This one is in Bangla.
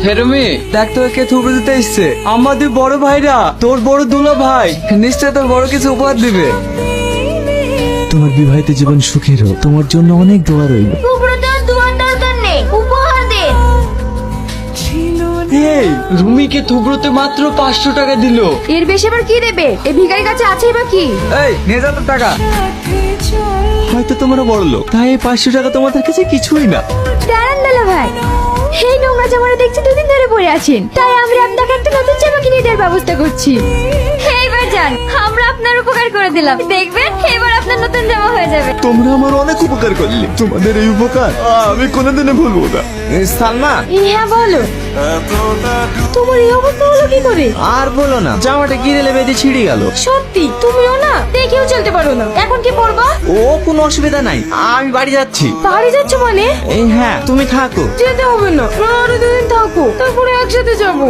হেরমি, দেখ তোকে থুবড়ে দিতে এসছে আমাদের বড় ভাইরা, তোর বড় দুলা ভাই, নিশ্চয় তোর বড় কিছু উপহার দিবে। তোমার বিবাহিত জীবন সুখের হোক, তোমার জন্য অনেক দোয়া রইল। উপরতে আর দুয়ার দরকার নেই, উপহার দে। এই রুমিকে থুবড়োতে মাত্র 500 টাকা দিল। এর বেশি আবার কি দেবে? এই ভিখারি কাছে আছেই বা কি? এই নিয়ে যা তোর টাকা। হয়তো তোমরা বড় লোক, তাই এই 500 টাকা তোমাদের কাছে কিছুই না। দাঁড়ান দালা ভাই, এই নোংরা জামাটা দেখছি দুদিন ধরে পরে আছেন, তাই আমরা আপনাকে একটা নতুন জামা কিনে দেওয়ার ব্যবস্থা করছি। এইবার যান, আমরা আপনার উপকার করে দিলাম, দেখবেন এবার আপনার নতুন জামা হয়ে যাবে। তোমরা আমার অনেক উপকার করলে, তোমাদের এই উপকার আমি কোনোদিনও ভুলবো না। সালমা, হ্যাঁ বলো, তোমার এই অবস্থা হলো কি করে? আর বলো না, জামাটা কিনে বেঁধে ছিঁড়ে গেল। সত্যি তুমিও না দেখেও চলতে পারো না, এখন কি পরবা? ও কোনো অসুবিধা নাই, আমি বাড়ি যাচ্ছি। বাড়ি যাচ্ছ মানে? এই হ্যাঁ, তুমি থাকো। যেতে হবে না, আরো দুদিন থাকো, তারপরে একসাথে যাবো।